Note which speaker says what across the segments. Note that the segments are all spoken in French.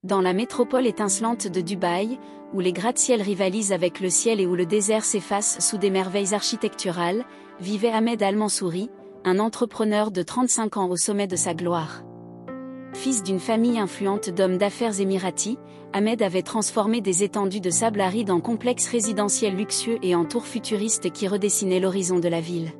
Speaker 1: Dans la métropole étincelante de Dubaï, où les gratte-ciel rivalisent avec le ciel et où le désert s'efface sous des merveilles architecturales, vivait Ahmed Al-Mansouri, un entrepreneur de 35 ans au sommet de sa gloire. Fils d'une famille influente d'hommes d'affaires émiratis, Ahmed avait transformé des étendues de sable aride en complexes résidentiels luxueux et en tours futuristes qui redessinaient l'horizon de la ville.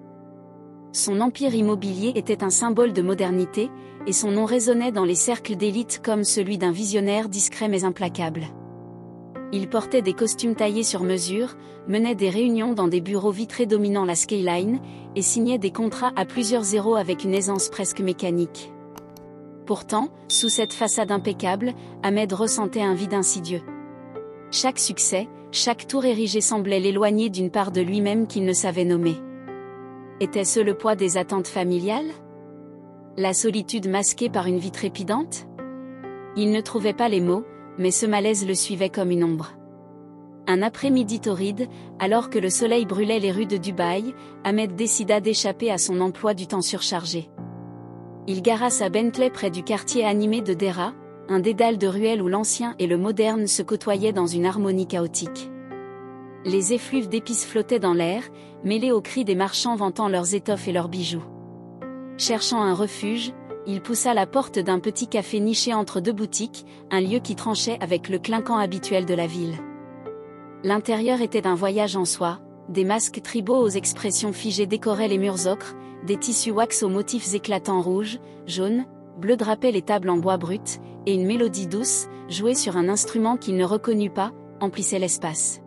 Speaker 1: Son empire immobilier était un symbole de modernité, et son nom résonnait dans les cercles d'élite comme celui d'un visionnaire discret mais implacable. Il portait des costumes taillés sur mesure, menait des réunions dans des bureaux vitrés dominant la skyline, et signait des contrats à plusieurs zéros avec une aisance presque mécanique. Pourtant, sous cette façade impeccable, Ahmed ressentait un vide insidieux. Chaque succès, chaque tour érigé semblait l'éloigner d'une part de lui-même qu'il ne savait nommer. Était-ce le poids des attentes familiales? La solitude masquée par une vie trépidante? Il ne trouvait pas les mots, mais ce malaise le suivait comme une ombre. Un après-midi torride, alors que le soleil brûlait les rues de Dubaï, Ahmed décida d'échapper à son emploi du temps surchargé. Il gara sa Bentley près du quartier animé de Deira, un dédale de ruelles où l'ancien et le moderne se côtoyaient dans une harmonie chaotique. Les effluves d'épices flottaient dans l'air, mêlés aux cris des marchands vantant leurs étoffes et leurs bijoux. Cherchant un refuge, il poussa la porte d'un petit café niché entre deux boutiques, un lieu qui tranchait avec le clinquant habituel de la ville. L'intérieur était un voyage en soi, des masques tribaux aux expressions figées décoraient les murs ocre, des tissus wax aux motifs éclatants rouge, jaune, bleu drapaient les tables en bois brut, et une mélodie douce, jouée sur un instrument qu'il ne reconnut pas, emplissait l'espace.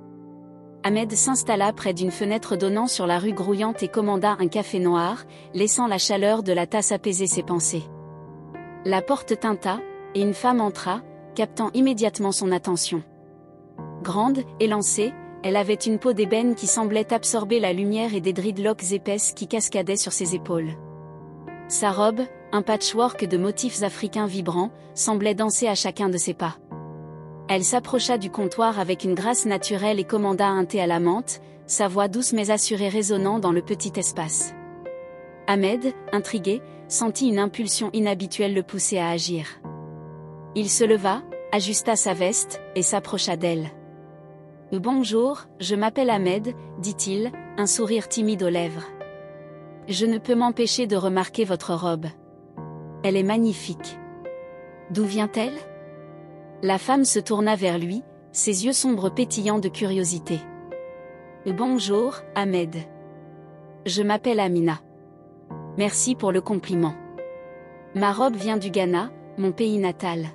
Speaker 1: Ahmed s'installa près d'une fenêtre donnant sur la rue grouillante et commanda un café noir, laissant la chaleur de la tasse apaiser ses pensées. La porte tinta, et une femme entra, captant immédiatement son attention. Grande, élancée, elle avait une peau d'ébène qui semblait absorber la lumière et des dreadlocks épaisses qui cascadaient sur ses épaules. Sa robe, un patchwork de motifs africains vibrants, semblait danser à chacun de ses pas. Elle s'approcha du comptoir avec une grâce naturelle et commanda un thé à la menthe, sa voix douce mais assurée résonnant dans le petit espace. Ahmed, intrigué, sentit une impulsion inhabituelle le pousser à agir. Il se leva, ajusta sa veste, et s'approcha d'elle. « Bonjour, je m'appelle Ahmed, » dit-il, un sourire timide aux lèvres. « Je ne peux m'empêcher de remarquer votre robe. Elle est magnifique. D'où vient-elle » La femme se tourna vers lui, ses yeux sombres pétillants de curiosité. « Bonjour, Ahmed. Je m'appelle Amina. Merci pour le compliment. Ma robe vient du Ghana, mon pays natal.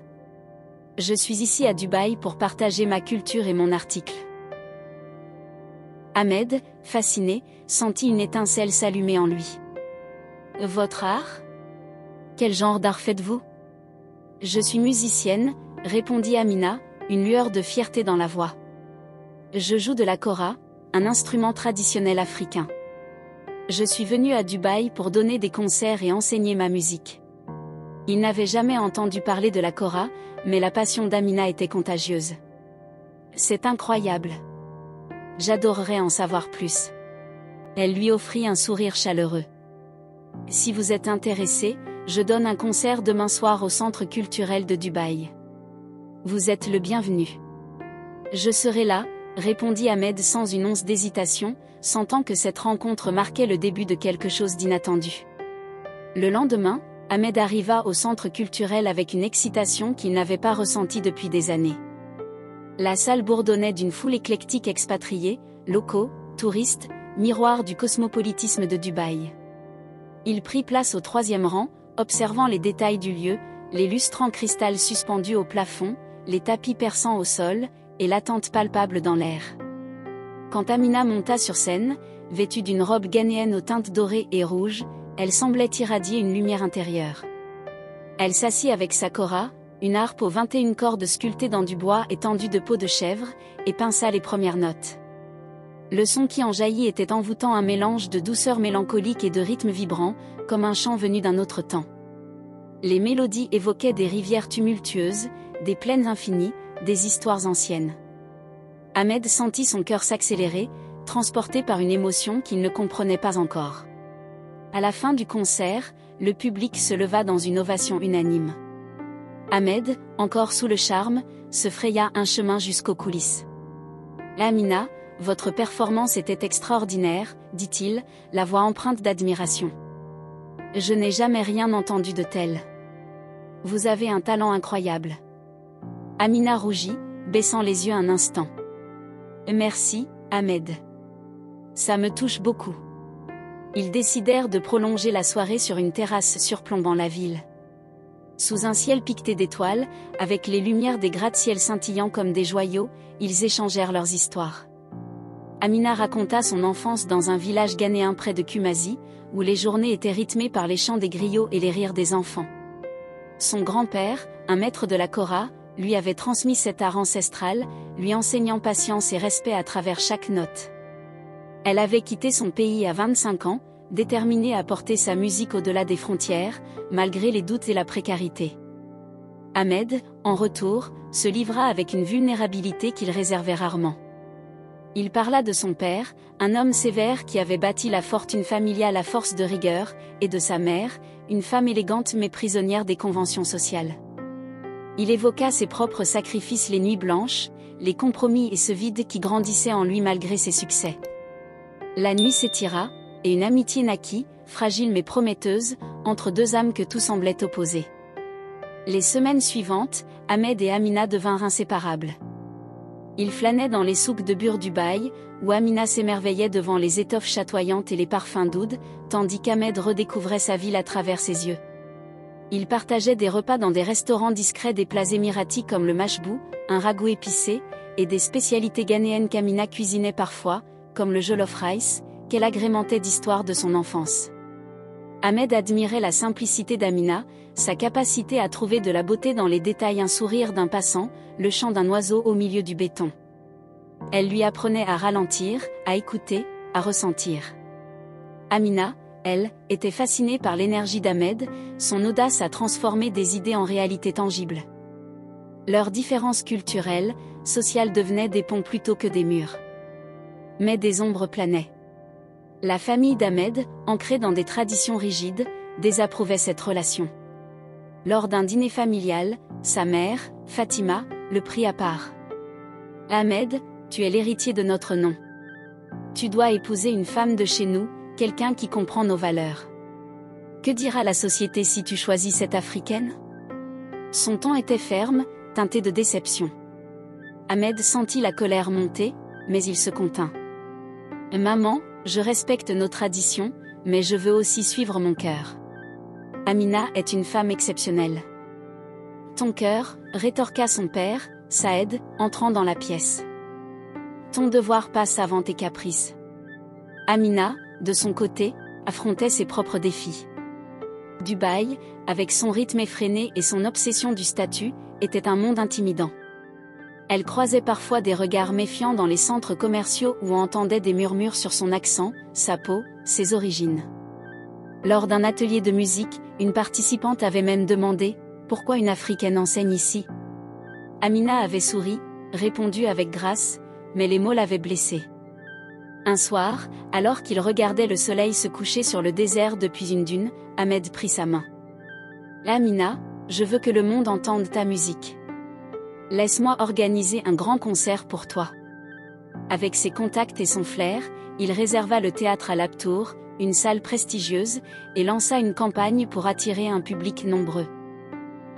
Speaker 1: Je suis ici à Dubaï pour partager ma culture et mon article. » Ahmed, fasciné, sentit une étincelle s'allumer en lui. « Votre art? Quel genre d'art faites-vous? » « Je suis musicienne, » répondit Amina, une lueur de fierté dans la voix. « Je joue de la kora, un instrument traditionnel africain. Je suis venue à Dubaï pour donner des concerts et enseigner ma musique. » Il n'avait jamais entendu parler de la kora, mais la passion d'Amina était contagieuse. « C'est incroyable. J'adorerais en savoir plus. » Elle lui offrit un sourire chaleureux. « Si vous êtes intéressé, je donne un concert demain soir au Centre culturel de Dubaï. Vous êtes le bienvenu. » « Je serai là, » répondit Ahmed sans une once d'hésitation, sentant que cette rencontre marquait le début de quelque chose d'inattendu. Le lendemain, Ahmed arriva au centre culturel avec une excitation qu'il n'avait pas ressentie depuis des années. La salle bourdonnait d'une foule éclectique expatriés, locaux, touristes, miroir du cosmopolitisme de Dubaï. Il prit place au 3e rang, observant les détails du lieu, les lustres en cristal suspendus au plafond, les tapis perçants au sol, et l'attente palpable dans l'air. Quand Amina monta sur scène, vêtue d'une robe ghanéenne aux teintes dorées et rouges, elle semblait irradier une lumière intérieure. Elle s'assit avec sa kora, une harpe aux 21 cordes sculptées dans du bois et tendu de peau de chèvre, et pinça les premières notes. Le son qui en jaillit était envoûtant, un mélange de douceur mélancolique et de rythme vibrant, comme un chant venu d'un autre temps. Les mélodies évoquaient des rivières tumultueuses, des plaines infinies, des histoires anciennes. Ahmed sentit son cœur s'accélérer, transporté par une émotion qu'il ne comprenait pas encore. À la fin du concert, le public se leva dans une ovation unanime. Ahmed, encore sous le charme, se fraya un chemin jusqu'aux coulisses. Amina, votre performance était extraordinaire, dit-il, la voix empreinte d'admiration. Je n'ai jamais rien entendu de tel. Vous avez un talent incroyable. Amina rougit, baissant les yeux un instant. Merci, Ahmed. Ça me touche beaucoup. Ils décidèrent de prolonger la soirée sur une terrasse surplombant la ville. Sous un ciel piqueté d'étoiles, avec les lumières des gratte-ciel scintillants comme des joyaux, ils échangèrent leurs histoires. Amina raconta son enfance dans un village ghanéen près de Kumasi, où les journées étaient rythmées par les chants des griots et les rires des enfants. Son grand-père, un maître de la Kora, lui avait transmis cet art ancestral, lui enseignant patience et respect à travers chaque note. Elle avait quitté son pays à 25 ans, déterminée à porter sa musique au-delà des frontières, malgré les doutes et la précarité. Ahmed, en retour, se livra avec une vulnérabilité qu'il réservait rarement. Il parla de son père, un homme sévère qui avait bâti la fortune familiale à force de rigueur, et de sa mère, une femme élégante mais prisonnière des conventions sociales. Il évoqua ses propres sacrifices, les nuits blanches, les compromis et ce vide qui grandissait en lui malgré ses succès. La nuit s'étira, et une amitié naquit, fragile mais prometteuse, entre deux âmes que tout semblait opposer. Les semaines suivantes, Ahmed et Amina devinrent inséparables. Ils flânaient dans les souks de Bur Dubaï, où Amina s'émerveillait devant les étoffes chatoyantes et les parfums d'oud, tandis qu'Ahmed redécouvrait sa ville à travers ses yeux. Ils partageaient des repas dans des restaurants discrets, des plats émiratis comme le mashbou, un ragoût épicé, et des spécialités ghanéennes qu'Amina cuisinait parfois, comme le jollof rice, qu'elle agrémentait d'histoires de son enfance. Ahmed admirait la simplicité d'Amina, sa capacité à trouver de la beauté dans les détails, un sourire d'un passant, le chant d'un oiseau au milieu du béton. Elle lui apprenait à ralentir, à écouter, à ressentir. Amina, elle, était fascinée par l'énergie d'Ahmed, son audace à transformer des idées en réalité tangibles. Leurs différences culturelles, sociales devenaient des ponts plutôt que des murs. Mais des ombres planaient. La famille d'Ahmed, ancrée dans des traditions rigides, désapprouvait cette relation. Lors d'un dîner familial, sa mère, Fatima, le prit à part. « Ahmed, tu es l'héritier de notre nom. Tu dois épouser une femme de chez nous, quelqu'un qui comprend nos valeurs. Que dira la société si tu choisis cette Africaine ?» Son ton était ferme, teinté de déception. Ahmed sentit la colère monter, mais il se contint. « Maman, je respecte nos traditions, mais je veux aussi suivre mon cœur. Amina est une femme exceptionnelle. » « Ton cœur, rétorqua son père, Saïd, entrant dans la pièce. Ton devoir passe avant tes caprices. Amina, de son côté, affrontait ses propres défis. Dubaï, avec son rythme effréné et son obsession du statut, était un monde intimidant. Elle croisait parfois des regards méfiants dans les centres commerciaux ou entendait des murmures sur son accent, sa peau, ses origines. Lors d'un atelier de musique, une participante avait même demandé « Pourquoi une Africaine enseigne ici ?» Amina avait souri, répondu avec grâce, mais les mots l'avaient blessée. Un soir, alors qu'il regardait le soleil se coucher sur le désert depuis une dune, Ahmed prit sa main. « Amina, je veux que le monde entende ta musique. Laisse-moi organiser un grand concert pour toi. » Avec ses contacts et son flair, il réserva le théâtre à Laptour, une salle prestigieuse, et lança une campagne pour attirer un public nombreux.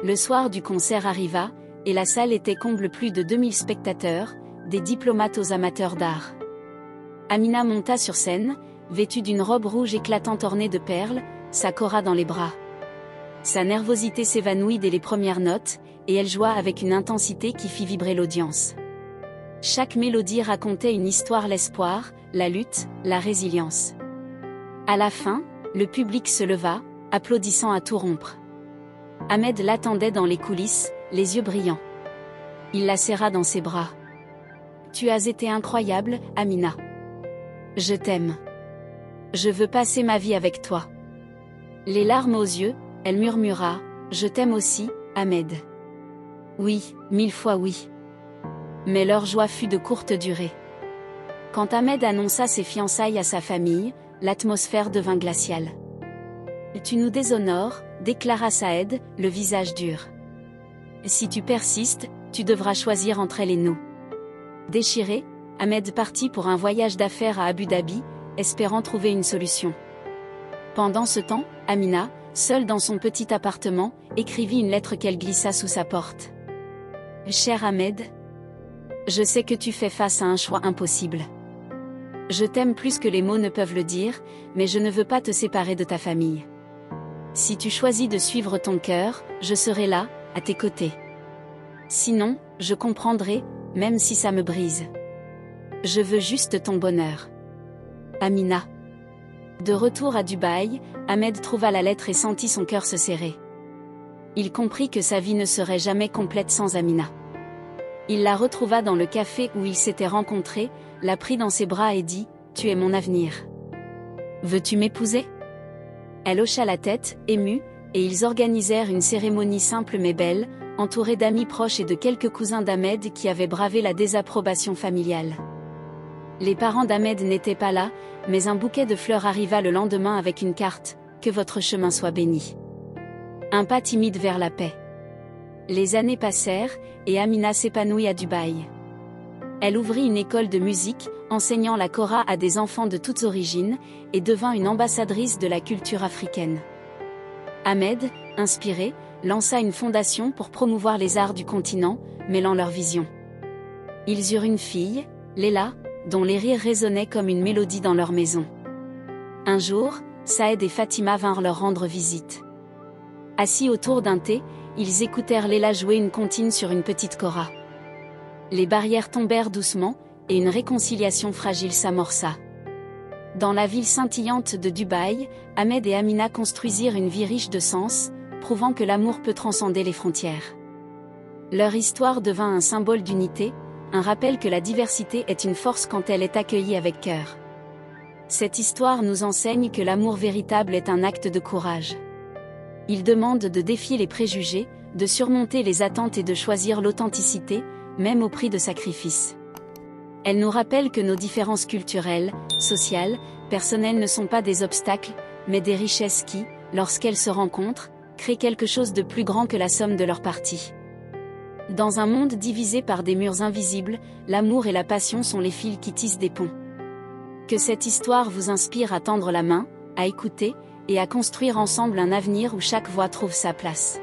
Speaker 1: Le soir du concert arriva, et la salle était comble, plus de 2000 spectateurs, des diplomates aux amateurs d'art. Amina monta sur scène, vêtue d'une robe rouge éclatante ornée de perles, sa kora dans les bras. Sa nervosité s'évanouit dès les premières notes, et elle joua avec une intensité qui fit vibrer l'audience. Chaque mélodie racontait une histoire, l'espoir, la lutte, la résilience. À la fin, le public se leva, applaudissant à tout rompre. Ahmed l'attendait dans les coulisses, les yeux brillants. Il la serra dans ses bras. « Tu as été incroyable, Amina. Je t'aime. Je veux passer ma vie avec toi. » Les larmes aux yeux, elle murmura « Je t'aime aussi, Ahmed. » Oui, 1000 fois oui. Mais leur joie fut de courte durée. Quand Ahmed annonça ses fiançailles à sa famille, l'atmosphère devint glaciale. « Tu nous déshonores, » déclara Saïd, le visage dur. « Si tu persistes, tu devras choisir entre elle et nous. Déchiré, Ahmed partit pour un voyage d'affaires à Abu Dhabi, espérant trouver une solution. Pendant ce temps, Amina, seule dans son petit appartement, écrivit une lettre qu'elle glissa sous sa porte. Cher Ahmed, je sais que tu fais face à un choix impossible. Je t'aime plus que les mots ne peuvent le dire, mais je ne veux pas te séparer de ta famille. Si tu choisis de suivre ton cœur, je serai là, à tes côtés. Sinon, je comprendrai, même si ça me brise. Je veux juste ton bonheur. Amina. De retour à Dubaï, Ahmed trouva la lettre et sentit son cœur se serrer. Il comprit que sa vie ne serait jamais complète sans Amina. Il la retrouva dans le café où ils s'étaient rencontrés, la prit dans ses bras et dit « Tu es mon avenir. Veux-tu m'épouser ?» Elle hocha la tête, émue, et ils organisèrent une cérémonie simple mais belle, entourée d'amis proches et de quelques cousins d'Ahmed qui avaient bravé la désapprobation familiale. Les parents d'Ahmed n'étaient pas là, mais un bouquet de fleurs arriva le lendemain avec une carte « Que votre chemin soit béni ». Un pas timide vers la paix. Les années passèrent, et Amina s'épanouit à Dubaï. Elle ouvrit une école de musique, enseignant la kora à des enfants de toutes origines, et devint une ambassadrice de la culture africaine. Ahmed, inspiré, lança une fondation pour promouvoir les arts du continent, mêlant leurs visions. Ils eurent une fille, Léla, dont les rires résonnaient comme une mélodie dans leur maison. Un jour, Saïd et Fatima vinrent leur rendre visite. Assis autour d'un thé, ils écoutèrent Léla jouer une comptine sur une petite kora. Les barrières tombèrent doucement, et une réconciliation fragile s'amorça. Dans la ville scintillante de Dubaï, Ahmed et Amina construisirent une vie riche de sens, prouvant que l'amour peut transcender les frontières. Leur histoire devint un symbole d'unité, un rappel que la diversité est une force quand elle est accueillie avec cœur. Cette histoire nous enseigne que l'amour véritable est un acte de courage. Il demande de défier les préjugés, de surmonter les attentes et de choisir l'authenticité, même au prix de sacrifices. Elle nous rappelle que nos différences culturelles, sociales, personnelles ne sont pas des obstacles, mais des richesses qui, lorsqu'elles se rencontrent, créent quelque chose de plus grand que la somme de leurs parties. Dans un monde divisé par des murs invisibles, l'amour et la passion sont les fils qui tissent des ponts. Que cette histoire vous inspire à tendre la main, à écouter, et à construire ensemble un avenir où chaque voix trouve sa place.